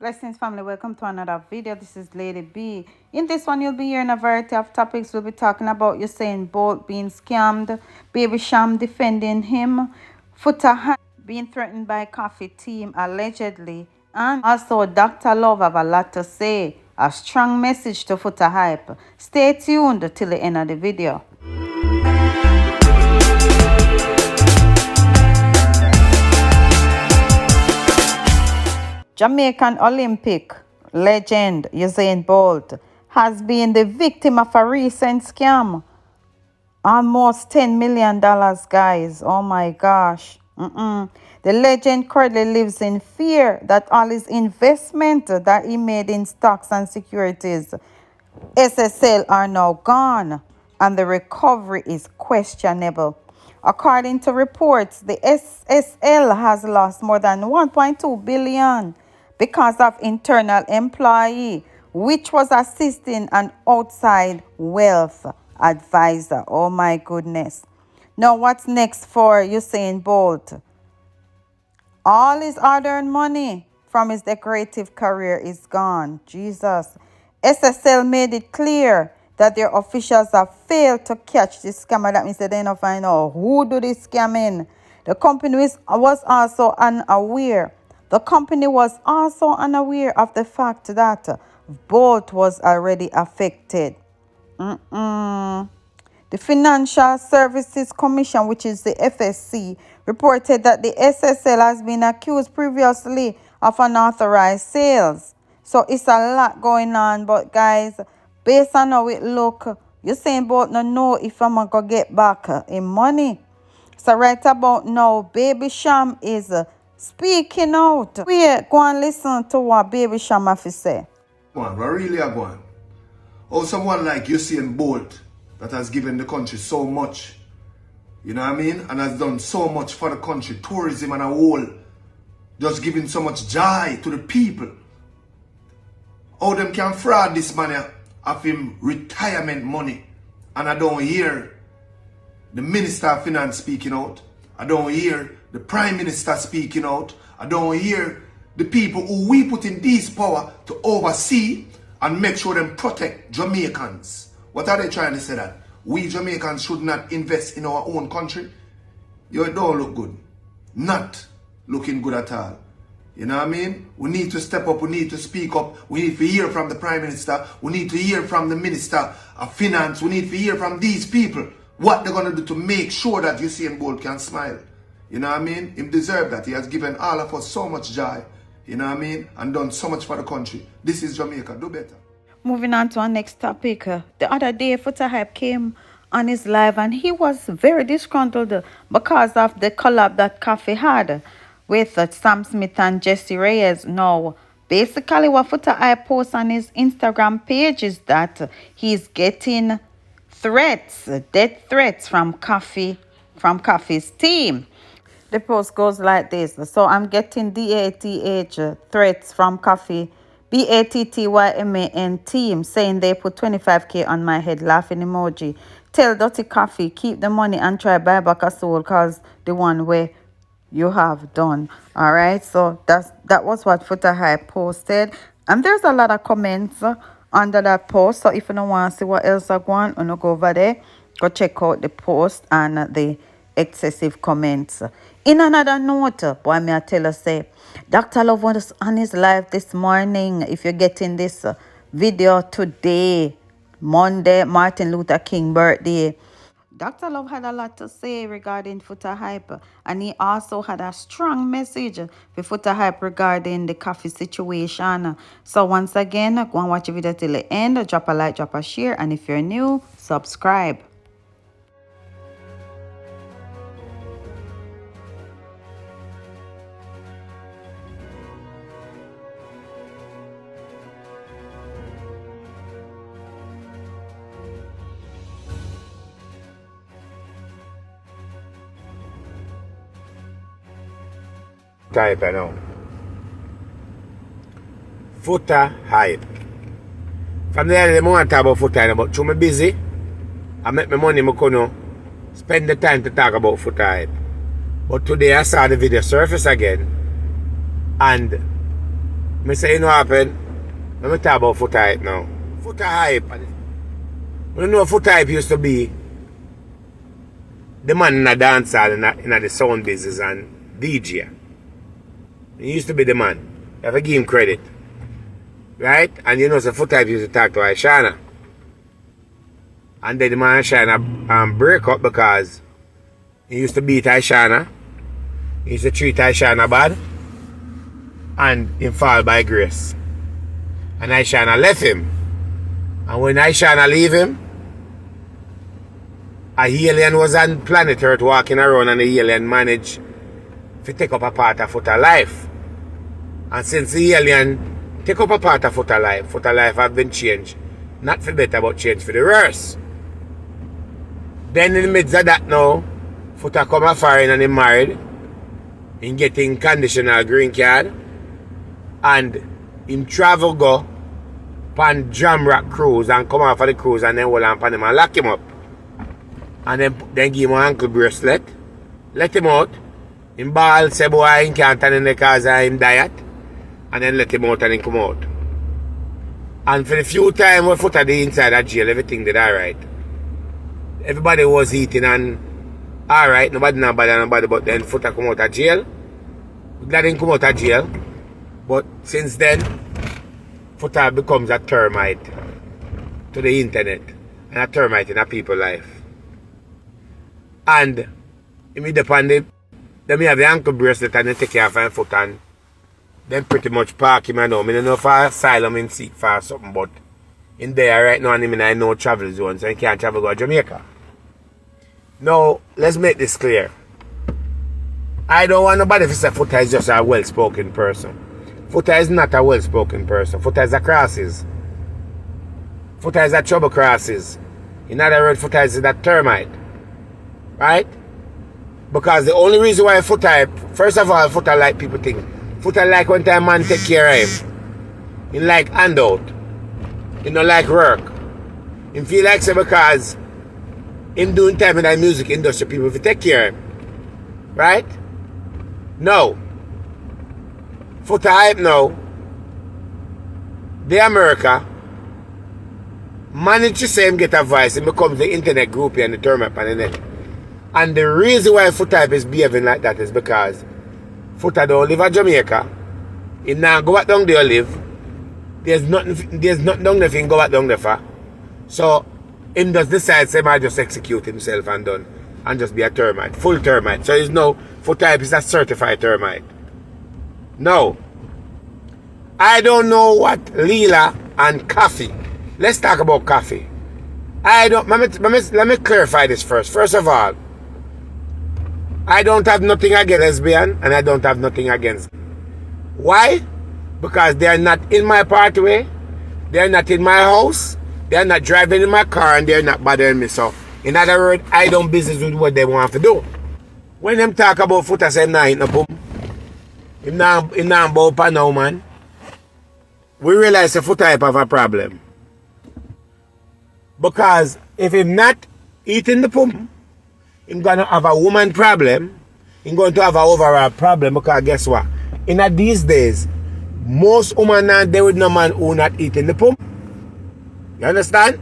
Blessings family, welcome to another video. This is Lady B. In this one, you'll be hearing a variety of topics. We'll be talking about Usain Bolt being scammed, Baby Sham defending him, Futa being threatened by Koffee team allegedly, and also Dr. Love have a lot to say. A strong message to Futa hype. Stay tuned till the end of the video. Jamaican Olympic legend Usain Bolt has been the victim of a recent scam. Almost $10 million, guys. Oh my gosh. The legend currently lives in fear that all his investment that he made in stocks and securities, SSL, are now gone, and the recovery is questionable. According to reports, the SSL has lost more than 1.2 billion because of internal employee, which was assisting an outside wealth advisor. Oh my goodness. Now what's next for Usain Bolt? All his hard-earned money from his decorative career is gone. Jesus. SSL made it clear that their officials have failed to catch this scammer. That means they don't find out who do this scamming. The company was also unaware. The company was also unaware of the fact that Bolt was already affected. The Financial Services Commission, which is the FSC, reported that the SSL has been accused previously of unauthorized sales. So it's a lot going on. But guys, based on how it look, Usain Bolt don't know if I'm going to get back in money. So right about now, Baby Sham is speaking out. We go and listen to what Baby Sham have to say. What really are going? Or someone like Usain Bolt that has given the country so much, you know what I mean? And has done so much for the country, tourism and a whole, just giving so much joy to the people. How them can fraud this money of him retirement money? And I don't hear the Minister of Finance speaking out. I don't hear the Prime Minister speaking out. I don't hear the people who we put in this power to oversee and make sure them protect Jamaicans. What are they trying to say that? We Jamaicans should not invest in our own country? You don't look good. Not looking good at all. You know what I mean? We need to step up. We need to speak up. We need to hear from the Prime Minister. We need to hear from the Minister of Finance. We need to hear from these people what they're going to do to make sure that Usain Bolt can smile. You know what I mean? He deserves that. He has given all of us so much joy. You know what I mean? And done so much for the country. This is Jamaica. Do better. Moving on to our next topic. The other day, Futa Hype came on his live and he was very disgruntled because of the collab that Koffee had with Sam Smith and Jesse Reyes. Now, basically what Futa Hype posts on his Instagram page is that he's getting threats, death threats from Koffee's team. The post goes like this. So I'm getting DATH threats from Koffee, BATTYMAN team, saying they put 25k on my head, laughing emoji. Tell Dirty Koffee, keep the money and try buy back a soul cause the one where you have done. All right, so that was what Futa Hype posted. And there's a lot of comments under that post. So if you don't want to see what else are going on, go over there. Go check out the post and the excessive comments. In another note, boy, may I tell you, say, Dr. Love was on his live this morning. If you're getting this video today, Monday, Martin Luther King birthday, Dr. Love had a lot to say regarding Futa Hype, and he also had a strong message for Futa Hype regarding the Koffee situation. So once again, go and watch the video till the end. Drop a like, drop a share, and if you're new, subscribe. Type now. Futa hype. From the other day, I want to talk about Futa, but through me busy, I make my money, I can spend the time to talk about Futa hype. But today I saw the video surface again, and Me say, you know what happened? Let me talk about Foota hype now. Foota hype. You know Foota hype used to be the man in a dance hall in the sound business and DJ. He used to be the man. You have to give him credit. Right? And you know, so Foota hype used to talk to Aishana. And then the man Aishana break up because he used to beat Aishana. He used to treat Aishana bad. And he fall by grace. And Aishana left him. And when Aishana leave him, a alien was on planet Earth walking around and the alien managed to take up a part of Futa life. And since the alien take up a part of Futa life have been changed. Not for better, but changed for the worse. Then in the midst of that now, Futa come a foreign and he married. He getting conditional green card. And him travel go pan Jamrock cruise and come off of the cruise and then hold on pan him and lock him up. And then give him an ankle bracelet. Let him out. Him ball say boy he can't turn in the cause of him diet. And then let him out and he come out. And for the few times we Futa the inside of jail, everything did alright. Everybody was eating and alright, nobody not bother nobody, but then Futa come out of jail. Glad he come out of jail. But since then, Futa becomes a termite to the internet and a termite in a people's life. And immediately upon them have the ankle bracelet and they take care of him foot and then pretty much park him and now. I don't know if I asylum in seek for something, but in there right now and him in no travel zone, so he can't travel go to Jamaica. Now, let's make this clear. I don't want nobody to say Futa is just a well-spoken person. Futa is not a well-spoken person. Futa is a crosses. Futa is a trouble crosses. In other words, Futa is that termite. Right? Because the only reason why Futa, first of all, Futa like people think. Futa like when time man take care of him. He like handout. He don't like work. He feel like so because him doing time in the music industry, people will take care of him. Right? No. Futa hype now, the America managed to say him get a voice and becomes the internet groupie and the termite on the net. And the reason why Futa hype is behaving like that is because Futa don't live in Jamaica. He now go back down there live. There's nothing down there for him go back down there for. So him just decide say I just execute himself and done. And just be a termite. Full termite. So he's no Futa hype is a certified termite. No. I don't know what Leela and Koffee. Let's talk about Koffee. Let me clarify this first. First of all, I don't have nothing against lesbian and I don't have nothing against. Why? Because they are not in my pathway. They are not in my house. They are not driving in my car and they are not bothering me. So, in other words, I don't business with what they want to do. When them talk about Futa, say nah, no boom. Him now about pan now, man. We realize the Futa hype have a problem. Because if him not eating the pump, him gonna have a woman problem. Him going to have an overall problem because guess what? In these days, most women now they with no man who not eating the pump. You understand?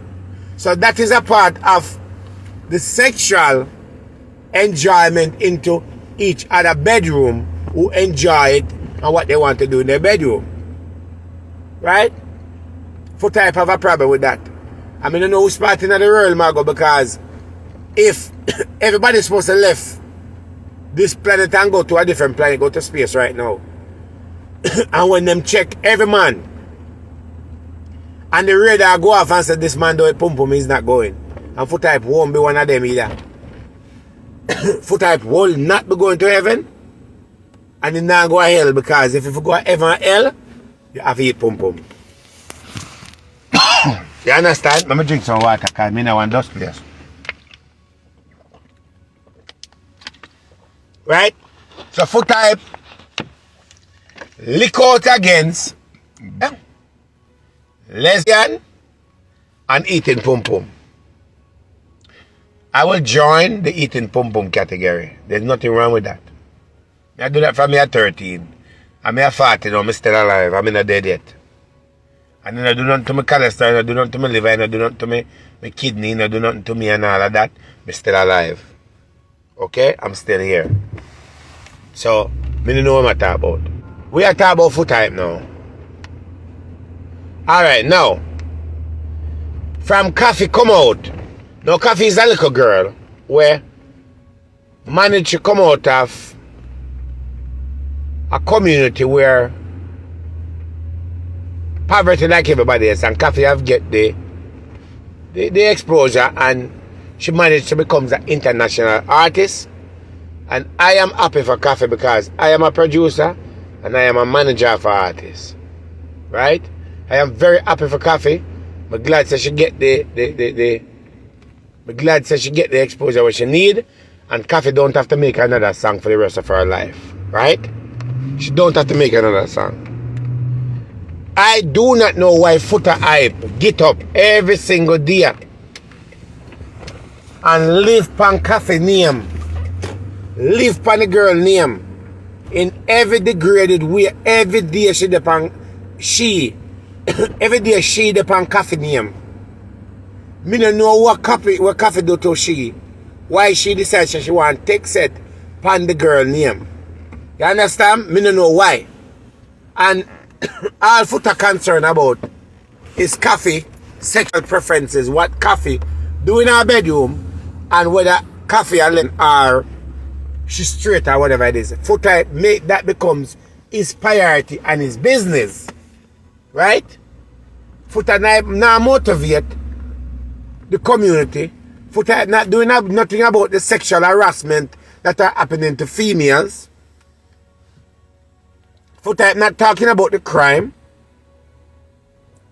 So that is a part of the sexual enjoyment into each other bedroom who enjoy it and what they want to do in their bedroom. Right? Futa hype have a problem with that. I mean, I know who's part in the world, Margo, because if everybody's supposed to leave this planet and go to a different planet, go to space right now, and when them check every man, and the radar go off and say this man do it, pum pum, he's not going. And Futa hype won't be one of them either. Futa hype will not be going to heaven, and he not go to hell, because if you go to heaven or hell, you have to eat pum pum. You understand? Let me drink some water because I don't want dust place. Right? So Futa hype lick out against lesbian and eating pum pum. I will join the eating pum pum category. There's nothing wrong with that. I do that from me at 13. I'm a 40 now, I'm still alive. I'm not dead yet. And then I do nothing to my cholesterol, I do nothing to my liver, I do nothing to my kidney, I do nothing to me and all of that. I'm still alive. Okay? I'm still here. So, I don't know what I'm talking about. We are talking about foot type now. Alright, now. From Koffee come out. Now Koffee is a little girl where managed to come out of a community where poverty like everybody else, and Koffee have get the exposure, and she managed to become an international artist. And I am happy for Koffee because I am a producer and I am a manager for artists. Right? I am very happy for Koffee. I'm glad that she get I'm glad that she get the exposure what she need, and Koffee don't have to make another song for the rest of her life. Right? She don't have to make another song. I do not know why Futa Hype get up every single day and live pan Koffee name, live pan the girl name in every degraded way. Every day she depend every day she depend Koffee name. Me don't know what Koffee do to she. Why she decides she want to take set pan the girl name. You understand? Me don't know why. And all Futa concerned about is Koffee sexual preferences, what Koffee do in her bedroom, and whether Koffee or she's straight or whatever it is. Futa make that becomes his priority and his business. Right? Futa now motivate the community. Futa not doing nothing about the sexual harassment that are happening to females. Futa not talking about the crime.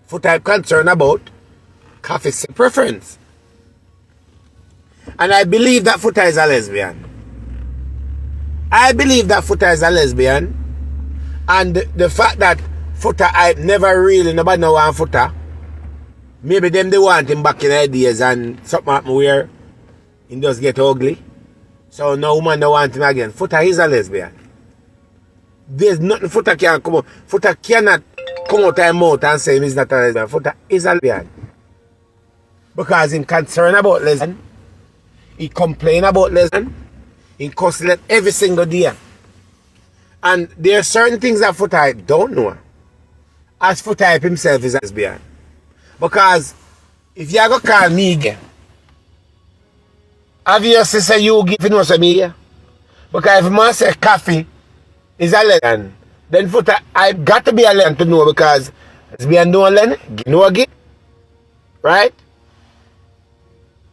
Futa concerned about Koffee's preference. And I believe that Futa is a lesbian. I believe that Futa is a lesbian. And the fact that Futa, I never really, nobody know want Futa. Maybe them they want him back in the days and something happen where he does get ugly. So no woman don't want him again. Futa is a lesbian. There's nothing Futa can come out. Futa cannot come out of his mouth and say he's not a lesbian. Futa is a lesbian. Because he's concerned about lesbian. He complain about lesbian. He cuss every single day. And there are certain things that Futa don't know. As Futa himself is a lesbian. Because if you go call me gay, obviously say you give you know some me gay. Because if man say Koffee is a lesbian, then Futa I got to be a lesbian to know, because lesbian don't learn, no gay. Right?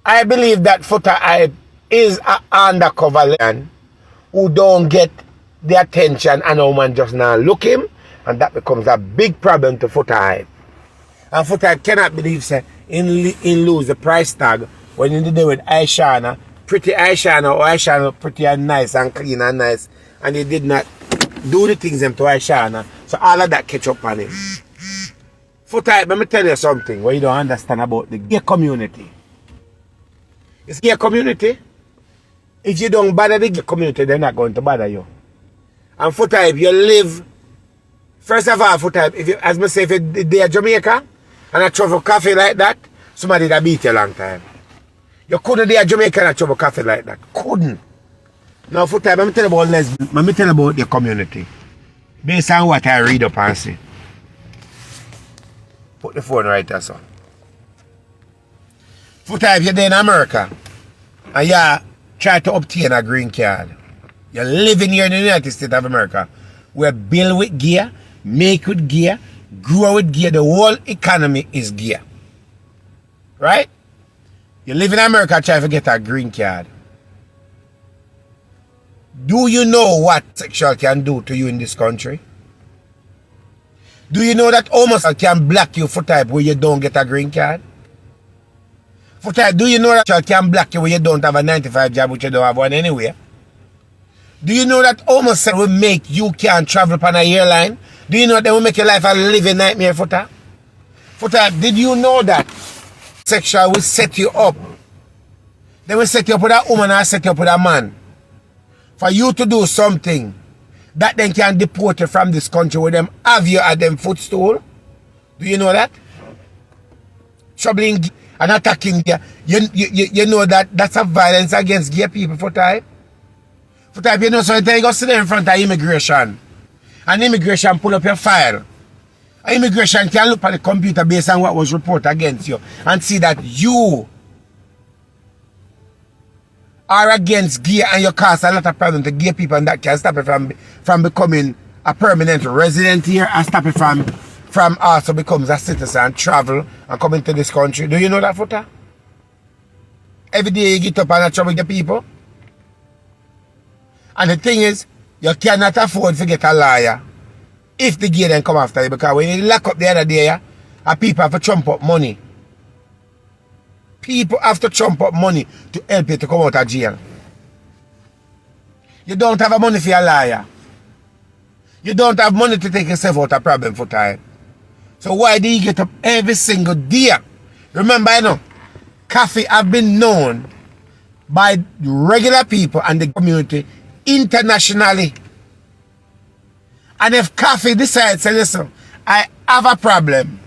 I believe that Futa is an undercover lesbian who don't get the attention, and a woman just now look him, and that becomes a big problem to Futa. And Futa cannot believe say in lose the price tag when he did it with Aishana, pretty Aishana, or Aishana pretty and nice and clean and nice, and he did not do the things them to Aishana. So all of that catch up on him. Futa, let me tell you something what you don't understand about the gay community. It's gay community. If you don't bother the gay community, they're not going to bother you. And Futa, if you live, first of all, Futa, if you, as me say, if they are Jamaica and I travel Koffee like that, somebody that beat you a long time. You couldn't be a Jamaican and travel Koffee like that. Couldn't. Now, Futa, let me tell you about lesbian. Let me tell you about the community. Based on what I read up and see. Put the phone right there, son. Futa, if you're there in America and you try to obtain a green card, you're living here in the United States of America, where build with gear, make with gear, grow with gear, the whole economy is gear. Right? You live in America trying to get a green card. Do you know what sexual can do to you in this country? Do you know that homosexual can block you for type where you don't get a green card? For type, do you know that sexual can block you where you don't have a 9 to 5 job, which you don't have one anyway? Do you know that homosexual will make you can't travel upon a airline? Do you know that they will make your life a living nightmare, Futa? Futa, did you know that sexual will set you up? They will set you up with a woman or set you up with a man. For you to do something that then can deport you from this country where them have you at them footstool. Do you know that? Troubling and attacking gay. You know that that's a violence against gay people for time. For time, you know, so you go sit there in front of immigration. And immigration pull up your file. And immigration can look at the computer based on what was reported against you and see that you are against gay and you cause a lot of problems to gay people, and that can stop it from becoming a permanent resident here and stop it from also becomes a citizen and travel and come into this country. Do you know that, Futa? Every day you get up and trouble the people. And the thing is, you cannot afford to get a lawyer if the gay then come after you, because when you lock up the other day, people have to trump up money. People have to trump up money to help you to come out of jail. You don't have money for your lawyer. You don't have money to take yourself out of problem for time. So why do you get up every single day? Remember, you know, Koffee have been known by regular people and the community internationally. And if Koffee decides, say, listen, I have a problem.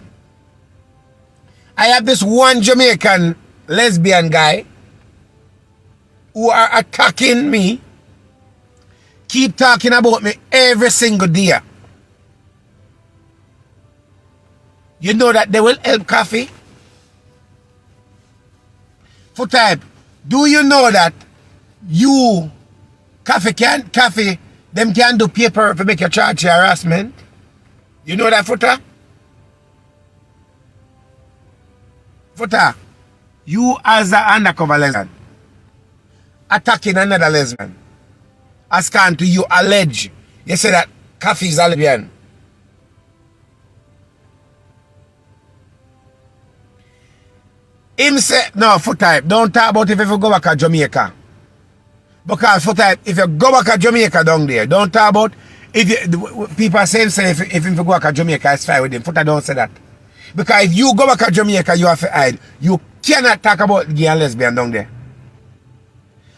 I have this one Jamaican lesbian guy who are attacking me, keep talking about me every single day. You know that they will help Koffee? For type, do you know that you, Koffee, them can do paper to make you charge harassment? You know that, Futa? Futa, you as an undercover lesbian, attacking another lesbian, asking to you allege, you say that Koffee is a lesbian. Him say, no, Futa, don't talk about if you go back to Jamaica. Because Futa, if you go back to Jamaica down there, don't talk about if you, people are saying say if you go back to Jamaica, it's fine with him. Futa don't say that. Because if you go back to Jamaica, you have to hide. You cannot talk about gay and lesbian down there.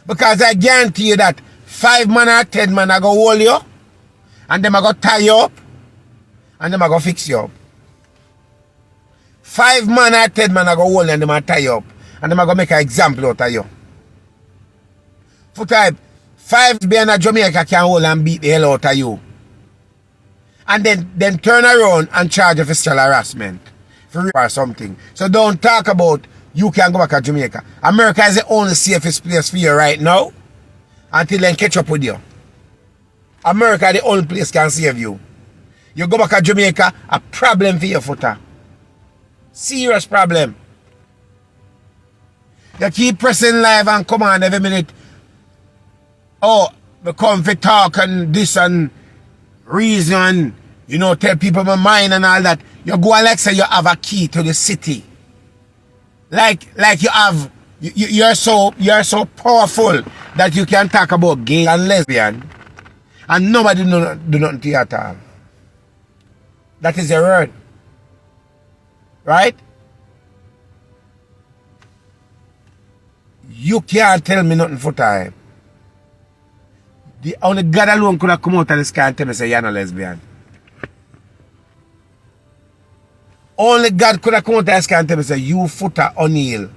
Because I guarantee you that 5 man or 10 man are going to hold you, and them are going to tie you up, and them are going to fix you up. 5 man or 10 man are going to hold you, and them are tie you up, and them are going to make an example out of you. For type, 5 being a Jamaica can hold and beat the hell out of you. And then turn around and charge you for sexual harassment. For rape or something. So don't talk about you can go back to Jamaica. America is the only safest place for you right now. Until they catch up with you. America is the only place can save you. You go back to Jamaica, a problem for your Futa. Serious problem. You keep pressing live and come on every minute. Oh, we come for talk and this and reason, you know, tell people my mind and all that. You go and like say you have a key to the city. Like you have, you're so powerful that you can talk about gay and lesbian and nobody do nothing to you at all. That is your word. Right? You can't tell me nothing for time. The only God alone could have come out of the sky and tell me say you're not lesbian. Only God could have come out of the sky and tell me say you Futa O'Neill.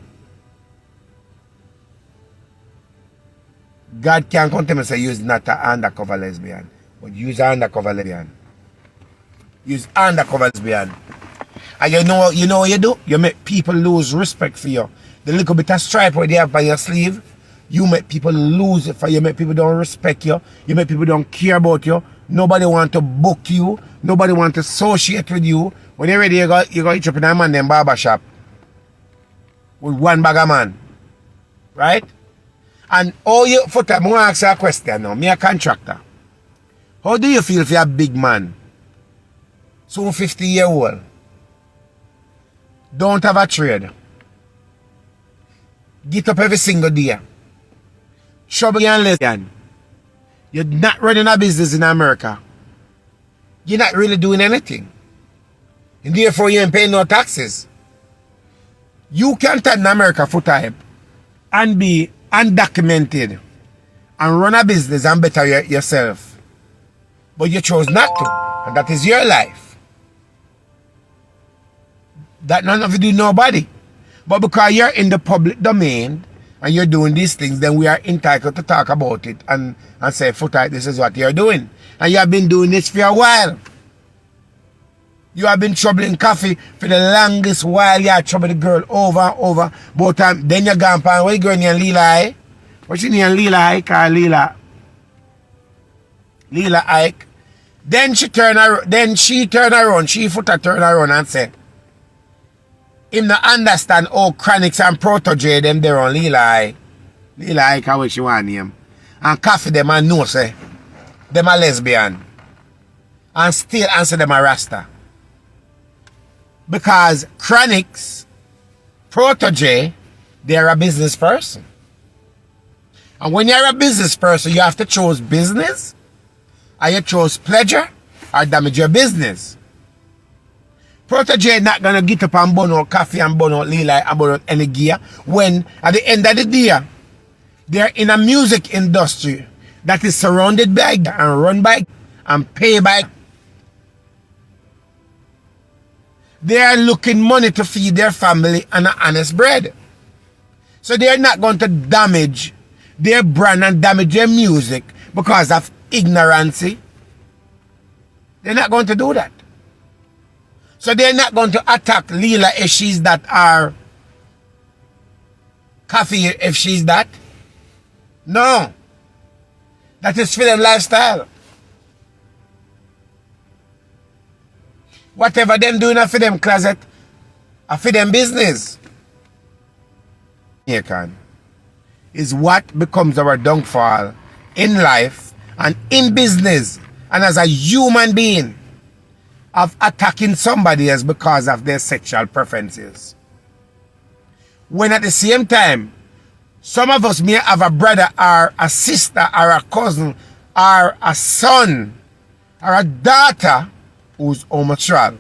God can't come tell me say you're not an undercover lesbian. But you're an undercover lesbian. You're undercover lesbian. And you know what you do? You make people lose respect for you. The little bit of stripe where they have by your sleeve, you make people lose it for you. Make people don't respect you. You make people don't care about you. Nobody want to book you. Nobody want to associate with you. When you're ready, you go eat up in a man, then barber shop. With one bag of man. Right? And all you, for time, I want to ask you a question now. Me a contractor. How do you feel if you're a big man? So 50-year-old. Don't have a trade. Get up every single day. Trouble and lesbian. You're not running a business in America. You're not really doing anything. And therefore you ain't paying no taxes. You can turn in America full time and be undocumented and run a business and better yourself. but you chose not to, and that is your life. That none of you do nobody. But because you're in the public domain and you're doing these things, then we are entitled to talk about it and say, Futa, this is what you're doing. And you have been doing this for a while. You have been troubling Koffee for the longest while. You have troubled the girl over and over. But then you gone pan, what you girl named Leela, eh? What's your name, Leela Ike or Leela? Leela Ike. Then she turn around, she Futa turn around and say, him not understand how Chronics and Protege them there on Leela Ike. Leela Ike, how she want name. And Koffee them and know say, them a lesbian. And still answer them a Rasta. Because Chronics, Protege, they're a business person. And when you're a business person, you have to choose business, or you choose pleasure, or damage your business. Protege not gonna get up and burn out Koffee and burn out Leela and burn out any gear when at the end of the day, they're in a music industry that is surrounded by and run by and paid by. They are looking money to feed their family and an honest bread. So they are not going to damage their brand and damage their music because of ignorancy. They're not going to do that. So they're not going to attack Leela if she's that or Koffee if she's that. No. That is for them lifestyle. Whatever them doing for them closet, for them business. Here can is what becomes our downfall in life and in business and as a human being of attacking somebody else because of their sexual preferences. When at the same time, some of us may have a brother or a sister or a cousin or a son or a daughter who's homosexual.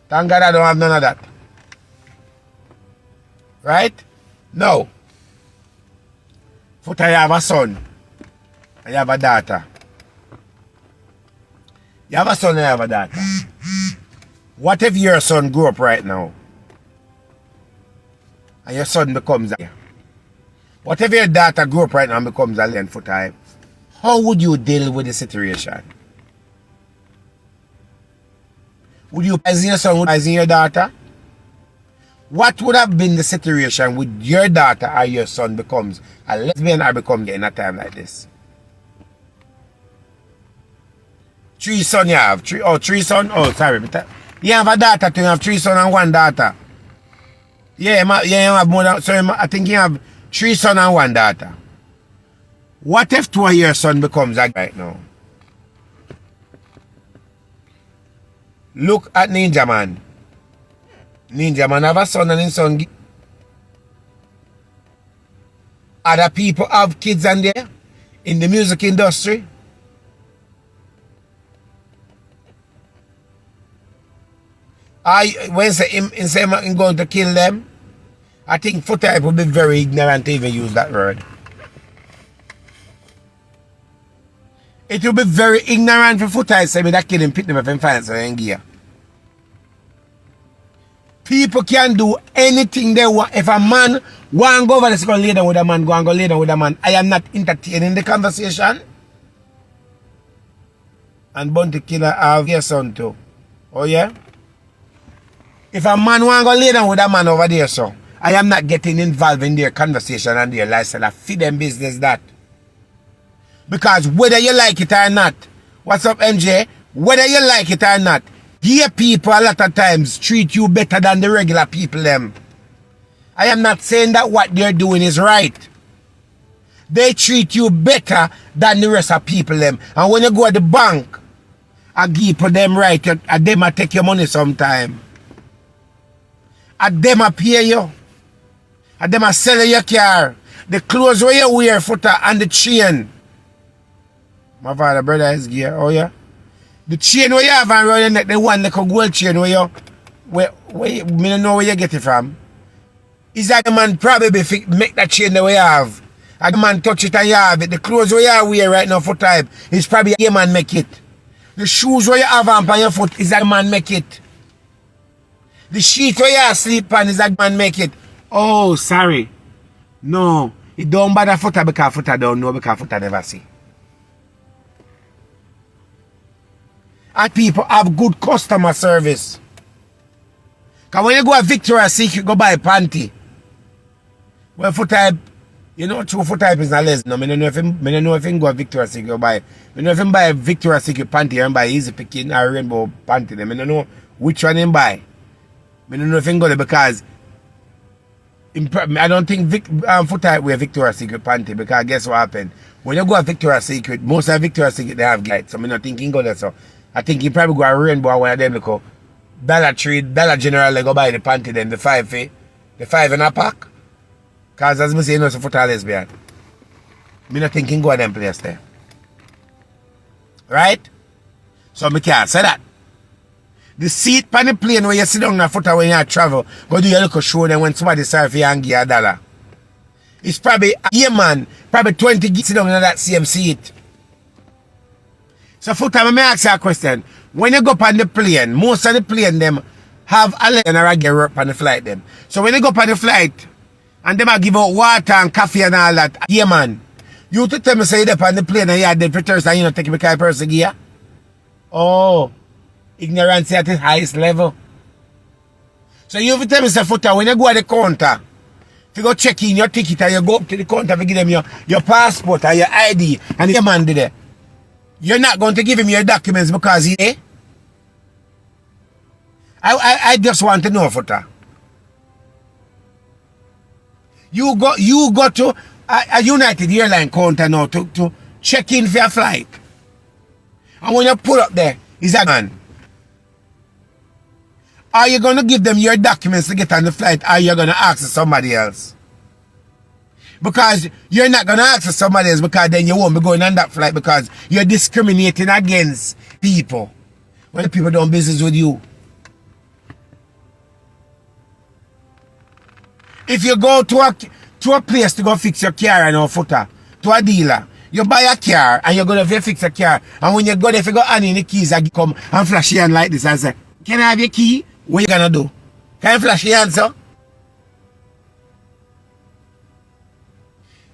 Thank God I don't have none of that. Right? No. Futa, you have a son and you have a daughter. You have a son and you have a daughter. What if your son grew up right now and your son becomes a... What if your daughter grew up right now and becomes a lesbian, Futa? How would you deal with the situation? Would you poison your son, would you poison your daughter? What would have been the situation with your daughter or your son becomes a lesbian or becomes gay in a time like this? 3 sons you have? 3 sons? Oh, sorry. You have a daughter too, you have 3 sons and 1 daughter. Yeah, you have more than... So I think you have 3 sons and 1 daughter. What if 2 of your sons becomes a right now? Look at Ninja Man. Ninja Man have a son and his son. Other people have kids and there in the music industry. When say him going to kill them, I think Futa would be very ignorant to even use that word. It will be very ignorant for Futa to say me that kill him, pick them up and find some gear. People can do anything they want. If a man want to go over, let's go lay down with a man, go and go lay down with a man. I am not entertaining the conversation. And Bounty Killer have your son too. Oh yeah? If a man want to go lay down with a man over there, so I am not getting involved in their conversation and their lifestyle. I feed them business that. Because whether you like it or not, what's up MJ? Whether you like it or not, gay people a lot of times treat you better than the regular people them. I am not saying that what they're doing is right. They treat you better than the rest of people them. And when you go to the bank, I give them right, and them a take your money sometime. And them a pay you. And them a sell your car. The clothes where you wear, Futa, and the chain. My father brother is gay, oh yeah? The chain where you have around your neck, the one like a gold chain where you, me don't know where you get it from. Is that the man probably make that chain the way you have? And the man touch it and you have it. The clothes where you wear right now for time is probably a man make it. The shoes where you have on your foot is a man make it. The sheet where you sleep on is a man make it. Oh, sorry. No. It don't bother Futa because Futa don't know because Futa never see. And people have good customer service. Because when you go to Victoria's Secret, go buy a panty. Well, Futa, you know, true Futa is not less. No, I don't know if you go to Victoria's Secret, go buy. I don't know if you buy a Victoria's Secret panty and buy Easy Picking or Rainbow panty. I don't know which one you buy. I don't know if you go there because I don't think Futa wear Victoria's Secret panty because guess what happened? When you go to Victoria's Secret, most of Victoria's Secret they have lights. So I'm not thinking go there. So I think you probably go to Rainbow or one of them because Dollar Tree, Dollar General, they go buy the panty then the 5 in a pack. Because as I say, you know, it's a Futa lesbian. I'm not thinking go to them place there. Right? So I can't say that. The seat on the plane where you sit down in a Futa when you travel, go do your little show then when somebody serve you and give you $1. It's probably, yeah man, probably 20 sit down in that same seat. So Futa, let me ask you a question. When you go up on the plane, most of the plane them have a and a regular up on the flight them. So when you go up on the flight, and them a give out water and coffee and all that, yeah man, you to tell me say you up on the plane and you had the preterist and you not take me kind of person gear? Oh. Ignorance at its highest level. So you have to tell me, Futa, when you go at the counter, if you go check in your ticket and you go up to the counter to give them your passport or your ID and your man there, you're not going to give him your documents because he I just want to know, Futa. You go to a United Airlines counter now to check in for your flight. And when you pull up there, is a man. Are you going to give them your documents to get on the flight or are you going to ask somebody else? Because you're not going to ask somebody else because then you won't be going on that flight because you're discriminating against people when the people don't business with you. If you go to a place to go fix your car and no Futa, to a dealer, you buy a car and you're going to fix a car and when you go there, if you go on in the keys, I come and flash your hand like this and say, can I have your key? What you gonna do? Can you flash your answer?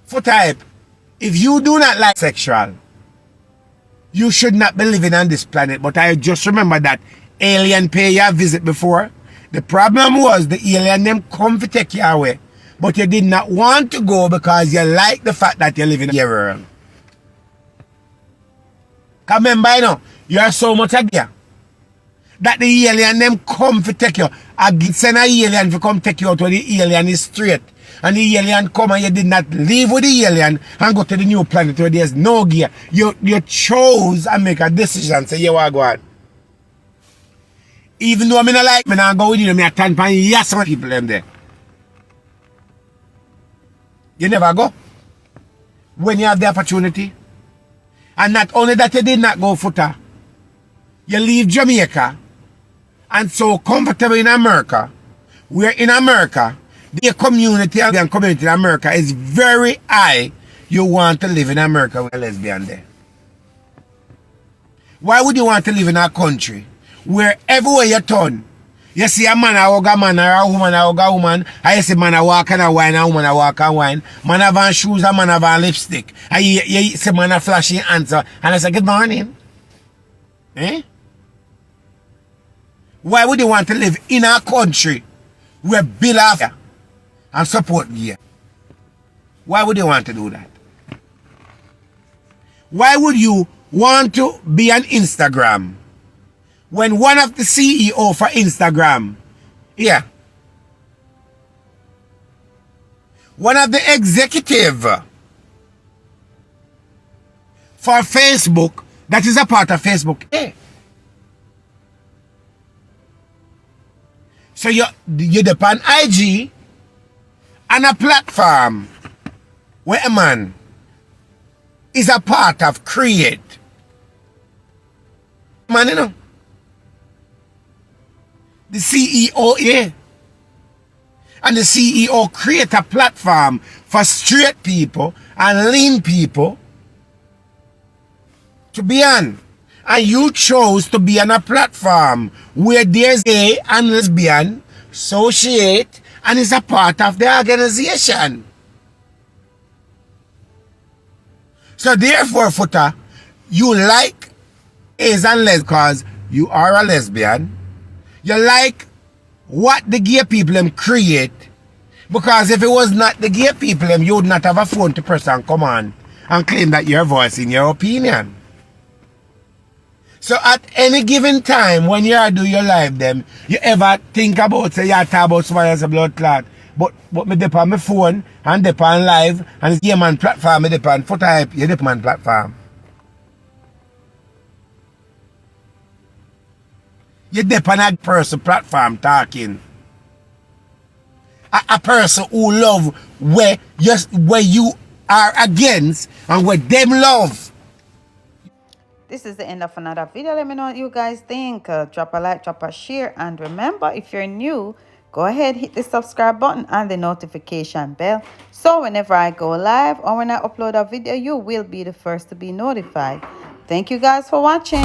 For type, if you do not like sexual, you should not be living on this planet. But I just remember that alien pay your visit before. The problem was the alien them come to take you away. But you did not want to go because you like the fact that you live in your world. Because remember, you know, you are so much a gear. That the alien them come to take you. I send an alien to come take you out where the alien is straight. And the alien come and you did not leave with the alien and go to the new planet where there's no gear. You chose and make a decision. Say, you want to go on. Even though I don't like me, I go with you, I stand by yes, some people them there. You never go. When you have the opportunity. And not only that you did not go Futa. You leave Jamaica and so comfortable in America, where in America, the community and community in America is very high. You want to live in America with a lesbian there. Why would you want to live in a country where everywhere you turn, you see a man hug a man or a woman hug a woman, and you see a man walk and a wine, a woman walk and wine, man have on shoes, a man have on lipstick, and you see a man flashing answer, and I say, good morning. Eh? Why would you want to live in a country where bill after and support gear? Why would you want to do that? Why would you want to be on Instagram when one of the CEO for Instagram, one of the executive for Facebook, that is a part of Facebook, so you depend IG and a platform where a man is a part of create. Man, you know. The CEO, and the CEO create a platform for straight people and lean people to be on. And you chose to be on a platform where there's gay and lesbian associate and is a part of the organization. So therefore, Futa, you like gays and lesbians because you are a lesbian. You like what the gay people create, because if it was not the gay people, you would not have a phone to press and come on and claim that you're voicing your opinion. So at any given time when you are doing your live them, you ever think about, say, you talk about somebody as a blood clot, but me dip on my phone and dip on live and it's game man platform, me dip on Futa, you dip on platform. You dip on a person platform talking. A person who love where you are against and where them love. This is the end of another video. Let me know what you guys think. Drop a like, drop a share, and remember, if you're new, go ahead, hit the subscribe button and the notification bell, so whenever I go live or when I upload a video, you will be the first to be notified. Thank you guys for watching.